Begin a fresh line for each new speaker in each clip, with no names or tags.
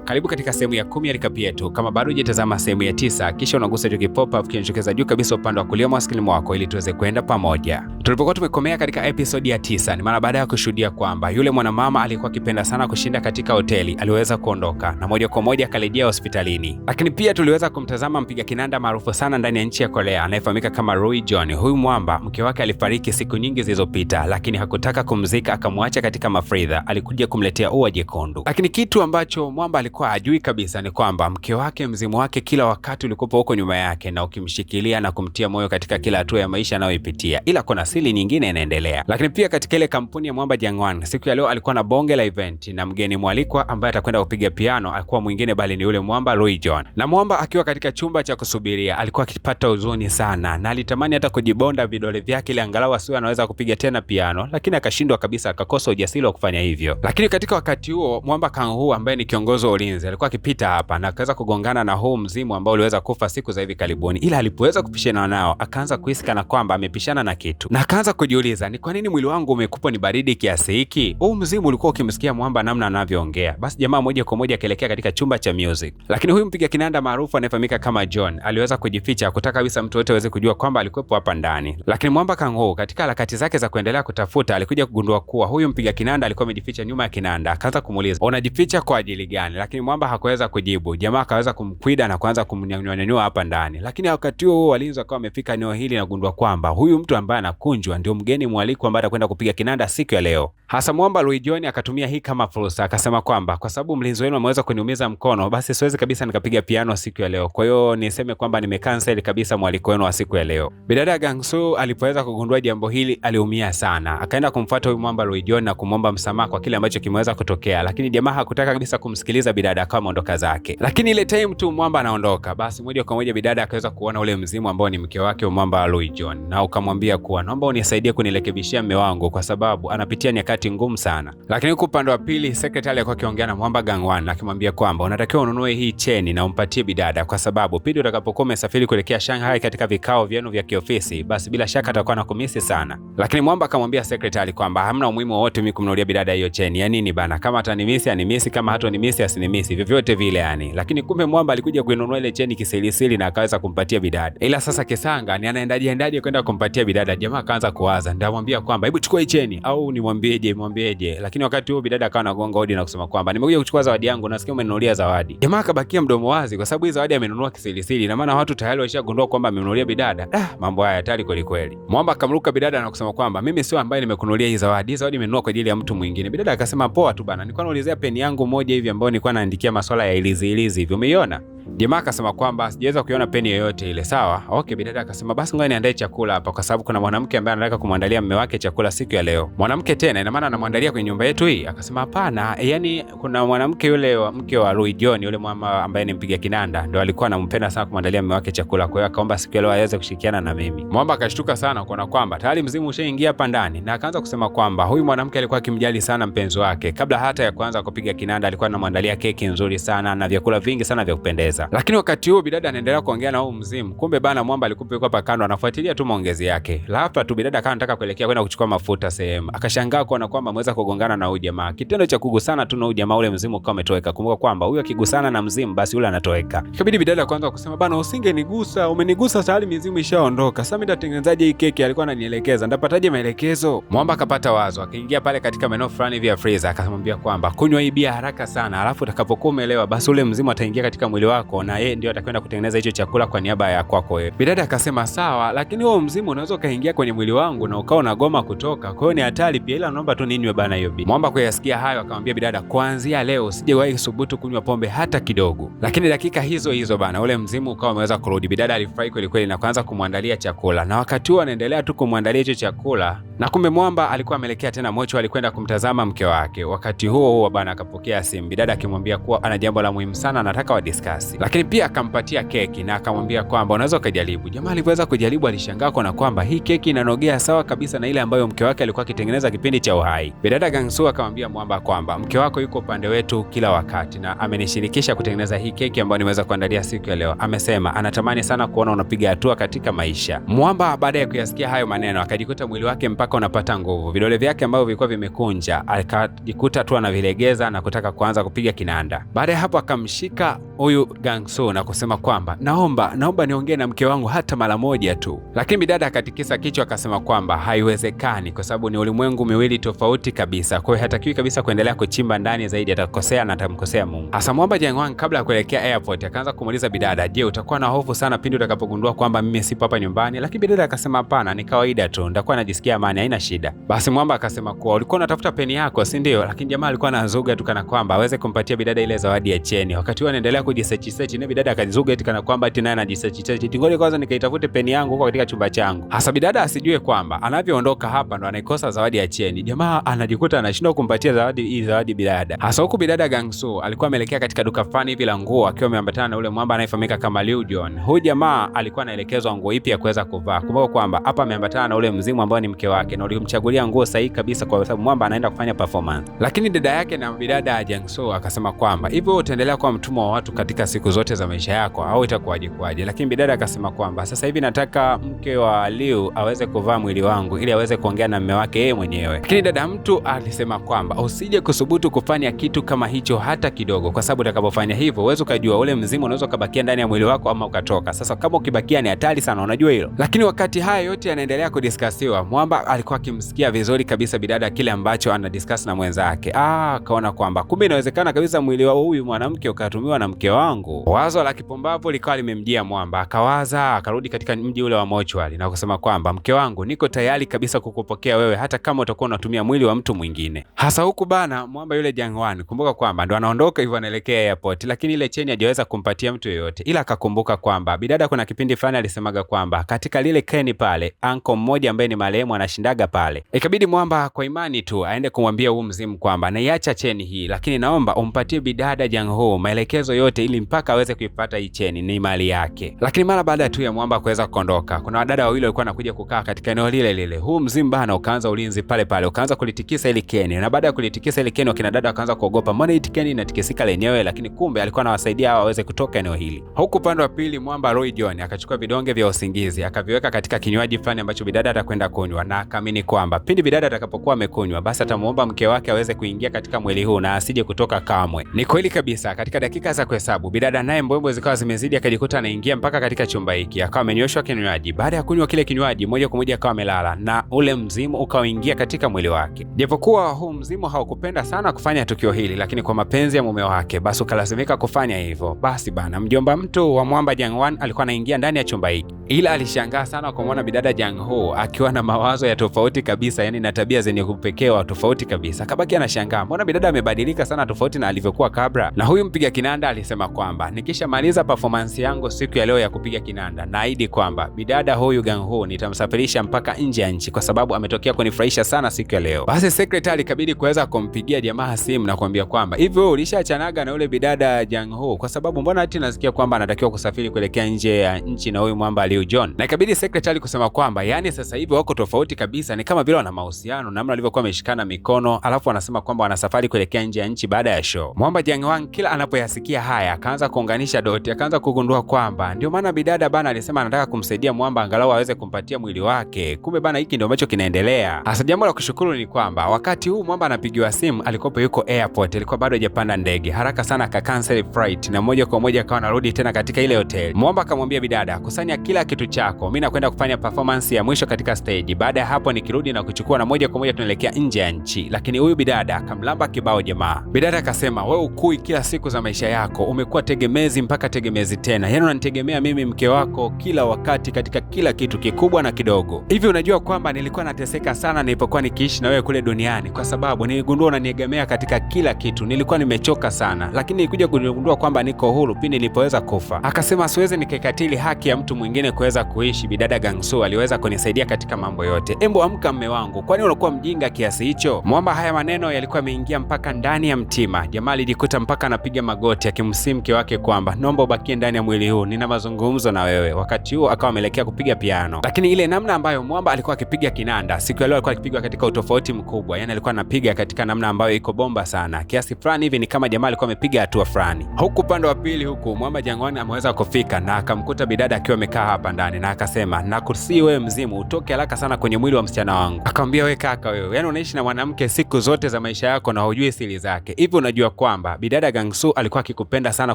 Karibu katika sehemu ya 10 ya recap yetu. Kama bado hujatazama sehemu ya 9, kisha unagusa hiyo pop up kinachokeza juu kabisa upande wa kulia mwa screen wako ili tuweze kwenda pamoja. Tulipokuwa tumekomea katika episode ya 9, ni mara baada ya kushuhudia kwamba yule mwanamama alikuwa akipenda sana kushinda katika hoteli aliweza kuondoka na moja kwa moja akarejea hospitalini. Lakini pia tuliweza kumtazama mpiga kinanda maarufu sana ndani ya nchi ya Korea anayefahamika kama Roy John. Huyu mwamba mke wake alifariki siku nyingi zilizopita, lakini hakutaka kumzika, akamwacha katika mafridha. Alikuja kumletea ua jekundu. Lakini kitu ambacho mwamba alikuwa hajui kabisa ni kwamba mke wake, mzimu wake kila wakati ulikuwa huko nyuma yake na ukimshikilia na kumtia moyo katika kila hatua ya maisha anayoipitia. Ila kuna siri nyingine inaendelea. Lakini pia katika ile kampuni ya Mwamba Jangwan, siku ya leo alikuwa na bonge la event na mgeni mwalikwa ambaye atakwenda kupiga piano alikuwa mwingine bali ni yule mwamba Roy John. Na mwamba akiwa katika chumba cha kusubiria alikuwa akipata huzuni sana na alitamani hata kujibonda vidole vyake ili angalau asiwe anaweza kupiga tena piano, lakini akashindwa kabisa, akakosa ujasiri wa kufanya hivyo. Lakini katika wakati huo Mwamba Kang-ho ambaye ni kiongozi wa ulinzi alikuwa akipita hapa na akaweza kugongana na huu mzimu ambao uliweza kufa siku za hivi karibuni. Ila alipoweza kupishana nao akaanza kuhisi kana kwamba amepishana na kitu na akaanza kujiuliza, ni kwa nini mwili wangu umekupa ni baridi kiasi hiki? Huu mzimu ulikuwa ukimsikia mwamba namna anavyoongea. Basi jamaa moja kwa moja akaelekea katika chumba cha music, lakini huyu mpiga kinanda maarufu anayefahamika kama John aliweza kujificha, kutaka kabisa mtu wote aweze kujua kwamba alikuwepo hapa ndani. Lakini Mwamba Kang-ho katika harakati zake za kuendelea kutafuta alikuja kugundua kuwa huyu mpiga kinanda alikuwa amejificha nyuma ya kinanda. Akaanza kumuuliza, unajificha kwa ajili gani? Lakini Mwamba hakuweza kujibu. Jamaa akaweza kumkwida na kuanza kumnyanyua hapa ndani. Lakini wakati huo walinzi wakawa wamefika eneo hili na kugundua kwamba huyu mtu ambaye anakunjwa ndio mgeni mwaliko ambaye atakwenda kupiga kinanda siku ya leo. Hasa mwamba Roy John akatumia hii kama fursa, akasema kwamba kwa sababu mlinzi wenu ameweza kuniumiza mkono, basi siwezi kabisa nikapiga piano siku ya leo. Kwa hiyo niseme kwamba nimecancel kabisa mwaliko wenu wa siku ya leo. Bidada Gang-soo alipoweza kugundua jambo hili aliumia sana. Akaenda kumfuata huyu mwamba Roy John na kumwomba msamaha kwa kile ambacho kimeweza kutokea, lakini jamaa hakutaka kabisa kumsikiliza bidada, akawa ameondoka zake. Lakini ile time tu mwamba anaondoka, basi moja kwa moja bidada akaweza kuona ule mzimu ambao ni mke wake mwamba Roy John, na ukamwambia kuwa naomba unisaidie kunirekebishia mume wangu kwa sababu anapitia nyakati ngumu sana. Lakini huko upande wa pili secretary alikuwa akiongea na Mwamba Gang-wan akimwambia kwamba unatakiwa ununue hii cheni na umpatie bidada kwa sababu pindi utakapokuwa umesafiri kuelekea Shanghai katika vikao vyenu vya kiofisi, basi bila shaka atakuwa anakumisi sana. Lakini Mwamba akamwambia secretary kwamba hamna umuhimu wowote mimi kumnunulia bidada hiyo cheni. Ya nini bana? Kama atanimisi animisi, kama hatonimisi asinimisi, vyovyote vile yani. Lakini kumbe Mwamba alikuja kuinunua ile cheni kisirisiri na akaweza kumpatia bidada. Ila sasa kisanga ni anaendaje kwenda kumpatia bidada. Jamaa akaanza kuwaza, ndamwambia kwamba hebu chukua hii cheni au nimwambieje. Lakini wakati huo bidada akawa anagonga hodi na kusema kwamba nimekuja kuchukua zawadi yangu, nasikia umenunulia zawadi. Jamaa akabakia mdomo wazi kwa sababu hii zawadi amenunua kisirisiri na maana watu tayari washagundua kwamba amenunulia bidada. Mambo haya hatari kweli kweli. Mwamba akamruka bidada na kusema kwamba mimi sio ambaye nimekununulia hii zawadi. Hii zawadi nimenunua kwa ajili ya mtu mwingine. Bidada akasema poa tu bana, nilikuwa naulizia peni yangu moja hivi ambayo nilikuwa naandikia masuala ya ilizi hivi. Umeiona? Jamaa akasema kwamba sijaweza kuiona peni yoyote ile. Sawa, okay. Bidada akasema basi ngoja niandae chakula hapa kwa sababu kuna mwanamke ambaye anataka kumwandalia mume wake chakula siku ya leo. Mwanamke tena, ina maana anamwandalia kwenye nyumba yetu hii? Akasema hapana, yani kuna mwanamke yule mke wa Roy John, yule mama ambaye ni mpiga kinanda, ndio alikuwa anampenda sana kumwandalia mume wake chakula. Kwa hiyo akaomba siku ya leo aweze kushirikiana na mimi. Mwamba akashtuka sana kuona kwamba tayari mzimu ushaingia hapa ndani na akaanza kusema kwamba huyu mwanamke alikuwa akimjali sana mpenzi wake. Kabla hata ya kuanza kupiga kinanda alikuwa anamwandalia keki nzuri sana na vyakula vingi sana vya kupendeza. Lakini wakati huo bidada anaendelea kuongea na huyu mzimu. Kumbe bana Mwamba alikuwa yuko hapa kando anafuatilia tu maongezi yake. Hapa tu bidada akawa anataka kuelekea kwenda kuchukua mafuta sehemu. Akashangaa kuona kwamba ameweza kugongana na huyu jamaa. Kitendo cha kugusana tu na huyu jamaa, ule mzimu ukawa umetoweka. Kumbuka kwamba huyu akigusana na mzimu basi yule anatoweka. Ikabidi bidada kwanza kusema bana, usingenigusa, umenigusa tayari mizimu ishaondoka. Sasa mimi nitatengenezaje hii keki? Alikuwa ananielekeza. Ndapataje maelekezo? Mwamba akapata wazo. Akaingia pale katika maeneo fulani vya freezer akamwambia kwamba kunywa hii bia haraka sana, alafu utakapokuwa umeelewa basi ule mzimu ataingia katika mwili wako na yeye ndio atakwenda kutengeneza hicho chakula kwa niaba ya kwako wewe. Bidada akasema sawa, lakini huo mzimu unaweza kaingia kwenye mwili wangu na ukao na goma kutoka. Kwa hiyo ni hatari pia, ila naomba tu ninywe bana hiyo bia. Mwamba kuyasikia hayo akamwambia bidada, kuanzia leo sijawahi kusubutu kunywa pombe hata kidogo. Lakini dakika hizo bana ule mzimu ukao umeweza kurudi. Bidada alifurahi kweli kweli na kuanza kumwandalia chakula. Na wakati huo anaendelea tu kumwandalia hicho chakula, na kumbe Mwamba alikuwa ameelekea tena mocho, alikwenda kumtazama mke wake. Wakati huo bana akapokea simu. Bidada akimwambia kuwa ana jambo la muhimu sana anataka wa discuss. Christmas, lakini pia akampatia keki na akamwambia kwamba unaweza ukajaribu. Jamaa alivyoweza kujaribu alishangaa kwa kwamba hii keki inanogea sawa kabisa na ile ambayo mke wake alikuwa akitengeneza kipindi cha uhai. Bidada Gangsu akamwambia Mwamba kwamba mke wako yuko upande wetu kila wakati na amenishirikisha kutengeneza hii keki ambayo nimeweza kuandalia siku ya leo. Amesema anatamani sana kuona unapiga hatua katika maisha. Mwamba baada ya kuyasikia hayo maneno akajikuta mwili wake mpaka unapata nguvu. Vidole vyake ambavyo vilikuwa vimekunja akajikuta tu anavilegeza na kutaka kuanza kupiga kinanda. Baada ya hapo akamshika huyu Gangsu na kusema kwamba naomba niongee na mke wangu hata mara moja tu. Lakini bidada akatikisa kichwa akasema kwamba haiwezekani kwa sababu ni ulimwengu miwili tofauti kabisa. Kwa hiyo hatakiwi kabisa kuendelea kuchimba ndani zaidi, atakosea na atamkosea Mungu. Hasa Mwamba Jangwan kabla ya kuelekea airport akaanza kumuuliza bidada, "Je, utakuwa na hofu sana pindi utakapogundua kwamba mimi sipo hapa nyumbani?" Lakini bidada akasema hapana, ni kawaida tu, nitakuwa najisikia amani, haina shida. Basi Mwamba akasema kuwa ulikuwa unatafuta peni yako, si ndio? Lakini jamaa alikuwa anazuga tu kana kwamba aweze kumpatia bidada ile zawadi ya cheni. Wakati huo anaendelea kujisearch na bidada akazuga eti kana kwamba eti naye anajisearch. Ngoja kwanza nikaitafute peni yangu huko katika chumba changu. Hasa bidada asijue kwamba anavyoondoka hapa ndo anaikosa zawadi ya cheni. Jamaa anajikuta anashindwa kumpatia zawadi bidada. Hasa huku bidada Gangsu alikuwa ameelekea katika duka fulani hivi la nguo akiwa ameambatana na ule Mwamba anayefahamika kama Liu John. Huyu jamaa alikuwa anaelekezwa nguo ipi ya kuweza kuvaa. Kumbuka kwamba hapa ameambatana na ule mzimu ambao ni mke wake na ulimchagulia nguo sahihi kabisa kwa sababu Mwamba anaenda kufanya performance. Lakini dada yake na bidada Gangsu akasema kwamba hivyo utaendelea kuwa mtumwa wa watu katika siku zote za maisha yako au itakuwaje kwaje? Lakini bidada akasema kwamba sasa hivi nataka mke wa Liu aweze kuvaa mwili wangu ili aweze kuongea na mume wake yeye mwenyewe. Lakini dada mtu alisema kwamba usije kusubutu kufanya kitu kama hicho hata kidogo, kwa sababu utakapofanya hivyo uweze kujua ule mzimu unaweza kubakia ndani ya mwili wako ama ukatoka. Sasa kama ukibakia ni hatari sana, unajua hilo. Lakini wakati haya yote yanaendelea kudiskasiwa, Mwamba alikuwa akimsikia vizuri kabisa bidada kile ambacho anadiscuss na mwenzake. Akaona kwamba kumbe inawezekana kabisa mwili wa huyu mwanamke ukatumiwa na mke wangu. Wazo la kipumbavu likawa limemjia Mwamba, akawaza akarudi katika mji ule wa mochwali na kusema kwamba mke wangu, niko tayari kabisa kukupokea wewe hata kama utakuwa unatumia mwili wa mtu mwingine. Hasa huku bana Mwamba yule Jangwan, kumbuka kwamba ndo anaondoka hivyo anaelekea airport, lakini ile cheni hajaweza kumpatia mtu yoyote, ila akakumbuka kwamba bidada kuna kipindi fulani alisemaga kwamba katika lile keni pale anko mmoja ambaye ni marehemu anashindaga pale. Ikabidi Mwamba kwa imani tu aende kumwambia huyu mzimu kwamba naiacha cheni hii, lakini naomba umpatie bidada Jangho maelekezo yote ili mpaka aweze kuipata hii cheni, ni mali yake. Lakini mara baada tu ya Mwamba kuweza kuondoka, kuna wadada wawili walikuwa wanakuja kukaa katika eneo lile lile. Huu mzimu bana ukaanza ulinzi pale pale, ukaanza kulitikisa ile keni, na baada ya kulitikisa ile keni wakina dada wakaanza kuogopa, mbona hii keni inatikisika lenyewe? Lakini kumbe alikuwa anawasaidia hao waweze kutoka eneo hili. Huku upande wa pili Mwamba Roy John akachukua vidonge vya usingizi akaviweka katika kinywaji fulani ambacho bidada atakwenda kunywa, na akaamini kwamba pindi bidada atakapokuwa amekunywa basi atamuomba mke wake aweze kuingia katika mwili huu na asije kutoka kamwe. Ni kweli kabisa, katika dakika za kuhesabu bidada naye mbwembwe zikawa zimezidi, akajikuta anaingia mpaka katika chumba hiki, akawa amenyoshwa kinywaji. Baada ya kunywa kile kinywaji moja kwa moja akawa amelala na ule mzimu ukaoingia katika mwili wake. Japokuwa huu mzimu haukupenda sana kufanya tukio hili, lakini kwa mapenzi ya mume wake basi ukalazimika kufanya hivyo. Basi bana mjomba mtu wa Mwamba Jangwan alikuwa anaingia ndani ya chumba hiki, ila alishangaa sana kumwona bidada Jangho akiwa na mawazo ya tofauti kabisa, yani na tabia zenye kupekewa tofauti kabisa. Akabaki anashangaa, mbona bidada amebadilika sana tofauti na alivyokuwa kabla. Na huyu mpiga kinanda alisema kwamba nikishamaliza performance yangu siku ya leo ya kupiga kinanda, naahidi kwamba bidada huyu Jangho nitamsafirisha mpaka nje ya nchi kwa sababu ametokea kunifurahisha sana siku ya leo. Basi secretary ikabidi kuweza kumpigia jamaa simu na kumwambia kwamba hivyo ulishachanaga na yule bidada Jangho, kwa sababu mbona hati nasikia kwamba anatakiwa kusafiri kuelekea nje ya nchi na huyu Mwamba Liu John. Na ikabidi secretary kusema kwamba yani sasa hivi wako tofauti kabisa, ni kama vile wana mahusiano, namna walivyokuwa wameshikana mikono, alafu wanasema kwamba wana safari kuelekea nje ya nchi baada ya show. Mwamba Jangwan kila anapoyasikia haya akaanza kuunganisha doti, akaanza kugundua kwamba ndio maana bidada bana alisema anataka kumsaidia Mwamba angalau aweze kumpatia mwili wake. Kumbe bana hiki ndio ambacho kinaendelea. Hasa jambo la kushukuru ni kwamba wakati huu Mwamba anapigiwa simu alikopo yuko airport, alikuwa bado hajapanda ndege. Haraka sana akacancel flight na moja kwa moja akawa anarudi tena katika ile hoteli. Mwamba akamwambia bidada, kusanya kila kitu chako, mimi nakwenda kufanya performance ya mwisho katika stage. Baada ya hapo nikirudi na kuchukua na moja kwa moja tunaelekea nje ya nchi. Lakini huyu bidada akamlamba kibao jamaa. Bidada akasema, wewe ukui kila siku za maisha yako, umekuwa tegemezi mpaka tegemezi tena. Yaani unanitegemea mimi mke wako kila wakati katika kila kitu kikubwa na kidogo. Hivi unajua kwamba nilikuwa nateseka sana nilipokuwa nikiishi na wewe kule duniani, kwa sababu niligundua unaniegemea katika kila kitu. Nilikuwa nimechoka sana, lakini nilikuja kugundua kwamba niko huru pindi nilipoweza kufa. Akasema siwezi nikikatili haki ya mtu mwingine kuweza kuishi. Bidada Gangsu aliweza kunisaidia katika mambo yote. Embo amka mme wangu, kwani unakuwa mjinga kiasi hicho? Mwamba haya maneno yalikuwa yameingia mpaka ndani ya mtima. Jamaa alijikuta mpaka anapiga magoti akimsihi mke wake wake kwamba naomba ubakie ndani ya mwili huu, nina mazungumzo na wewe. Wakati huo akawa ameelekea kupiga piano, lakini ile namna ambayo Mwamba alikuwa akipiga kinanda siku ya leo alikuwa akipiga katika utofauti mkubwa. Yani alikuwa anapiga katika namna ambayo iko bomba sana, kiasi fulani hivi ni kama jamaa alikuwa amepiga hatua fulani. Huku upande wa pili huku Mwamba Jangwani ameweza kufika na akamkuta bidada akiwa amekaa hapa ndani, na akasema nakusihi wewe mzimu utoke haraka sana kwenye mwili wa msichana wangu. Akamwambia wewe kaka, wewe yani unaishi na mwanamke siku zote za maisha yako na hujui siri zake. Hivi unajua kwamba bidada Gangsu alikuwa akikupenda sana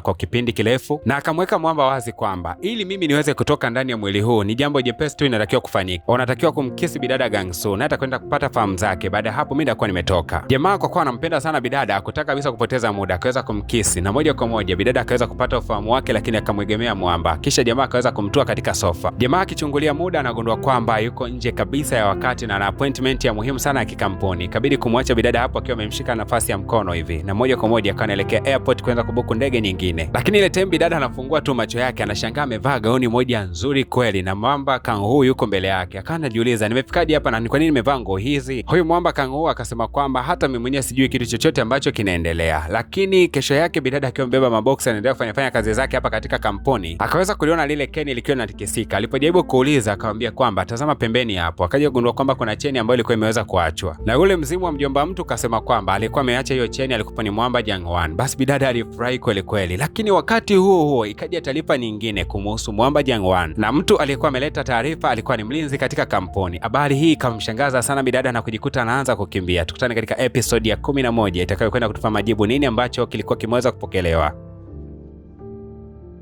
kwa kipindi kirefu? Na akamweka Mwamba wazi kwamba ili mimi niweze kutoka ndani ya mwili huu ni jambo jepesi tu inatakiwa kufanyika. Unatakiwa kumkisi bidada Gangsu na atakwenda kupata fahamu zake. Baada ya hapo mimi nitakuwa nimetoka. Jamaa kwa kuwa anampenda sana bidada hakutaka kabisa kupoteza muda, akaweza kumkisi na moja kwa moja bidada akaweza kupata ufahamu wake, lakini akamwegemea Mwamba. Kisha jamaa akaweza kumtua katika sofa. Jamaa akichungulia muda anagundua kwamba yuko nje kabisa ya wakati na ana appointment ya muhimu sana ya kikampuni. Ikabidi kumwacha bidada hapo akiwa amemshika nafasi ya mkono hivi, na moja kwa moja akawa anaelekea airport kwenda kubuku ndege nyingine. Lakini ile time bidada anafungua tu macho yake, anashangaa amevaa gauni moja nzuri kweli na Mwamba Kanghu yuko mbele yake. Akawa anajiuliza nimefikaje hapa na ni kwa nini nimevaa nguo hizi? Huyu Mwamba Kanghu akasema kwamba hata mimi mwenyewe sijui kitu chochote ambacho kinaendelea. Lakini kesho yake bidada akiwa mbeba maboksi anaendelea kufanya kazi zake hapa katika kampuni, akaweza kuliona lile keni likiwa linatikisika. Alipojaribu kuuliza akamwambia kwamba tazama pembeni hapo. Akaja kugundua kwamba kuna cheni ambayo ilikuwa imeweza kuachwa. Na yule mzimu wa mjomba mtu kasema kwamba alikuwa ameacha hiyo cheni, alikuwa ni Mwamba Jangwan. Basi bidada alifurahi kweli kweli. Lakini wakati huo huo ikaja taarifa nyingine kumhusu Mwamba Jangwan, na mtu aliyekuwa ameleta taarifa alikuwa ni mlinzi katika kampuni. Habari hii ikamshangaza sana bidada na kujikuta anaanza kukimbia. Tukutane katika episode ya 11 itakayokwenda kutupa majibu nini ambacho kilikuwa kimeweza kupokelewa.